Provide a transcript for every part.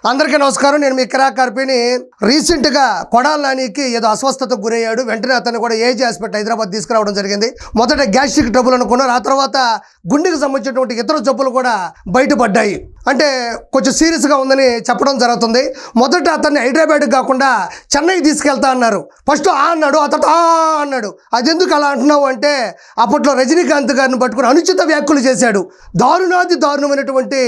అందరికీ నమస్కారం. నేను మీ కిరా కార్పిని. రీసెంట్గా కొడాలి నానికి ఏదో అస్వస్థతకు గురయ్యాడు. వెంటనే అతను కూడా ఏజీ హాస్పిటల్ హైదరాబాద్ తీసుకురావడం జరిగింది. మొదట గ్యాస్ట్రిక్ ట్రబుల్ అనుకున్నారు. ఆ తర్వాత గుండెకి సంబంధించినటువంటి ఇతర జబ్బులు కూడా బయటపడ్డాయి. అంటే కొంచెం సీరియస్గా ఉందని చెప్పడం జరుగుతుంది. మొదట అతన్ని హైదరాబాద్కి కాకుండా చెన్నైకి తీసుకెళ్తా అన్నారు. ఫస్ట్ అన్నాడు, అతను అన్నాడు. అది ఎందుకు అలా అంటున్నావు అంటే అప్పట్లో రజనీకాంత్ గారిని పట్టుకుని అనుచిత వ్యాఖ్యలు చేశాడు. దారుణమైనటువంటి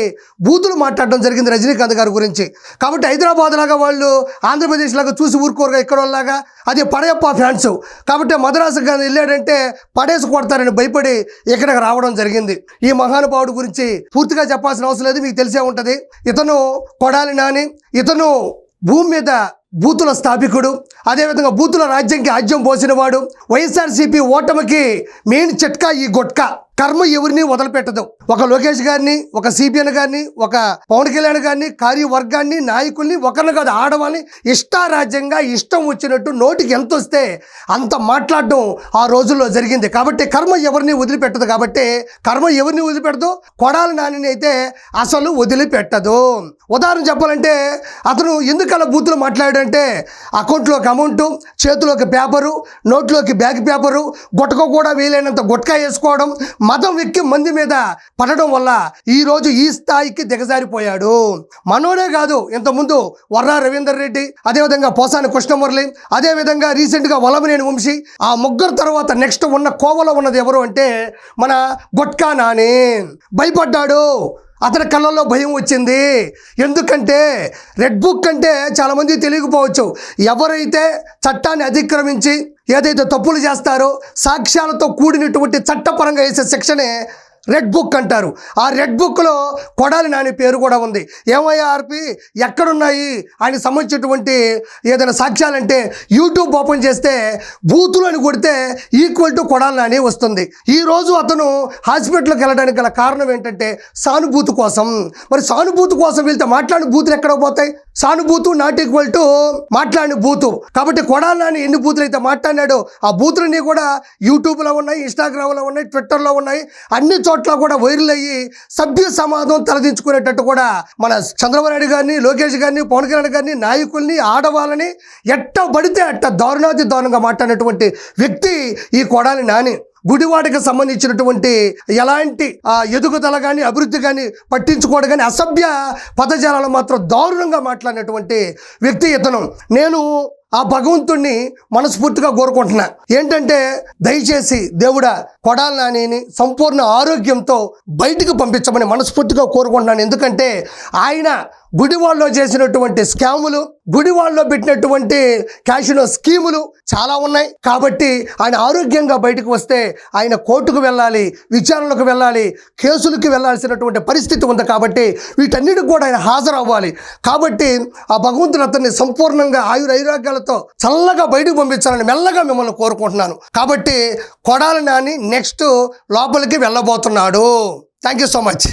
బూతులు మాట్లాడడం జరిగింది రజనీకాంత్ గారి గురించి. కాబట్టి హైదరాబాద్ లాగా వాళ్ళు ఆంధ్రప్రదేశ్ లాగా చూసి ఊరుకోరుగా ఇక్కడ వాళ్ళలాగా. అది పడయప్ప ఫ్యాన్స్. కాబట్టి మద్రాసు కానీ వెళ్ళాడంటే పడేసి కొడతారని భయపడి ఇక్కడికి రావడం జరిగింది. ఈ మహానుభావుడు గురించి పూర్తిగా చెప్పాల్సిన అవసరం లేదు, మీకు తెలిసే ఉంటుంది. ఇతను కొడాలి నాని. ఇతను భూమి మీద బూతుల స్థాపికుడు. అదేవిధంగా బూతుల రాజ్యంకి ఆజ్యం పోసినవాడు. వైఎస్ఆర్సీపీ ఓటమికి మెయిన్ చిట్కా ఈ గుట్కా. కర్మ ఎవరిని వదిలిపెట్టదు. ఒక లోకేష్ గారిని, ఒక సిపిఎన్ గారిని, ఒక పవన్ కళ్యాణ్ గారిని, కార్యవర్గాన్ని, నాయకుల్ని, ఒకరిని కాదు ఆడవాళ్ళని ఇష్టారాజ్యంగా ఇష్టం వచ్చినట్టు నోటికి ఎంత వస్తే అంత మాట్లాడడం ఆ రోజుల్లో జరిగింది. కాబట్టి కర్మ ఎవరిని వదిలిపెట్టదు. కాబట్టి కర్మ ఎవరిని వదిలిపెట్టదు, కొడాలి నానిని అయితే అసలు వదిలిపెట్టదు. ఉదాహరణ చెప్పాలంటే అతను ఎందుకలా బూతులు మాట్లాడాడంటే అకౌంట్లోకి అమౌంటు, చేతిలోకి పేపరు, నోట్లోకి బ్యాగ్ పేపరు, గుట్టక కూడా వేయలేనంత గుట్కా వేసుకోవడం, మతం ఎక్కి మంది మీద పడడం వల్ల ఈరోజు ఈ స్థాయికి దిగజారిపోయాడు. మనోడే కాదు, ఇంతకుముందు వర్రా రవీందర్ రెడ్డి, అదేవిధంగా పోసాని కృష్ణమురళి, అదేవిధంగా రీసెంట్గా వలమనేని వంశీ, ఆ ముగ్గురు తర్వాత నెక్స్ట్ ఉన్న కోవలో ఉన్నది ఎవరు అంటే మన గుట్కా నాని. భయపడ్డాడు. అతని కళ్ళల్లో భయం వచ్చింది. ఎందుకంటే రెడ్ బుక్ అంటే చాలామంది తెలియకపోవచ్చు. ఎవరైతే చట్టాన్ని అతిక్రమించి ఏదైతే తప్పులు చేస్తారో సాక్ష్యాలతో కూడినటువంటి చట్టపరంగా వేసే సెక్షనే రెడ్ బుక్ అంటారు. ఆ రెడ్ బుక్లో కొడాలి నాని పేరు కూడా ఉంది. ఏమయ్యా ఆర్పి ఎక్కడున్నాయి ఆయనకు సంబంధించినటువంటి ఏదైనా సాక్ష్యాలంటే యూట్యూబ్ ఓపెన్ చేస్తే బూతులని కొడితే ఈక్వల్ టు కొడాలి నాని వస్తుంది. ఈరోజు అతను హాస్పిటల్కి వెళ్ళడానికి గల కారణం ఏంటంటే సానుభూతి కోసం. మరి సానుభూతి కోసం వెళ్తే మాట్లాడిన బూతులు ఎక్కడ పోతాయి? సానుభూతు నాట్ ఈక్వల్ టు మాట్లాడిన బూతు. కాబట్టి కొడాలి నాని ఎన్ని బూతులు అయితే మాట్లాడాడో ఆ బూతులన్నీ కూడా యూట్యూబ్లో ఉన్నాయి, ఇన్స్టాగ్రామ్లో ఉన్నాయి, ట్విట్టర్లో ఉన్నాయి. అన్ని చోట్ల కూడా వైరల్ అయ్యి సభ్య సమాజం తలదించుకునేటట్టు కూడా మన చంద్రబాబు నాయుడు గారిని, లోకేష్ గారిని, పవన్ కళ్యాణ్ గారిని, నాయకుల్ని, ఆడవాళ్ళని ఎట్ట పడితే అట్ట దారుణంగా మాట్లాడినటువంటి వ్యక్తి ఈ కొడాలి నాని. గుడివాడకి సంబంధించినటువంటి ఎలాంటి ఎదుగుదల కానీ అభివృద్ధి కానీ పట్టించుకోవడం కానీ అసభ్య పదజాలను మాత్రం దారుణంగా మాట్లాడినటువంటి వ్యక్తి ఇతను. నేను ఆ భగవంతుణ్ణి మనస్ఫూర్తిగా కోరుకుంటున్నా. ఏంటంటే దయచేసి దేవుడా కొడాలి నానిని సంపూర్ణ ఆరోగ్యంతో బయటకు పంపించమని మనస్ఫూర్తిగా కోరుకుంటున్నాను. ఎందుకంటే ఆయన గుడివాడలో చేసినటువంటి స్కాములు, గుడివాడలో పెట్టినటువంటి క్యాషినో స్కీములు చాలా ఉన్నాయి. కాబట్టి ఆయన ఆరోగ్యంగా బయటకు వస్తే ఆయన కోర్టుకు వెళ్ళాలి, విచారణకు వెళ్ళాలి, కేసులకు వెళ్ళాల్సినటువంటి పరిస్థితి ఉంది. కాబట్టి వీటన్నిటికి కూడా ఆయన హాజరవ్వాలి. కాబట్టి ఆ భగవంతుడు అతన్ని సంపూర్ణంగా ఆయురారోగ్యాలతో చల్లగా బయటకు పంపించాలని మెల్లగా మిమ్మల్ని కోరుకుంటున్నాను. కాబట్టి కొడాలి నాని నెక్స్ట్ లోపలికి వెళ్ళబోతున్నాడు. Thank you so much.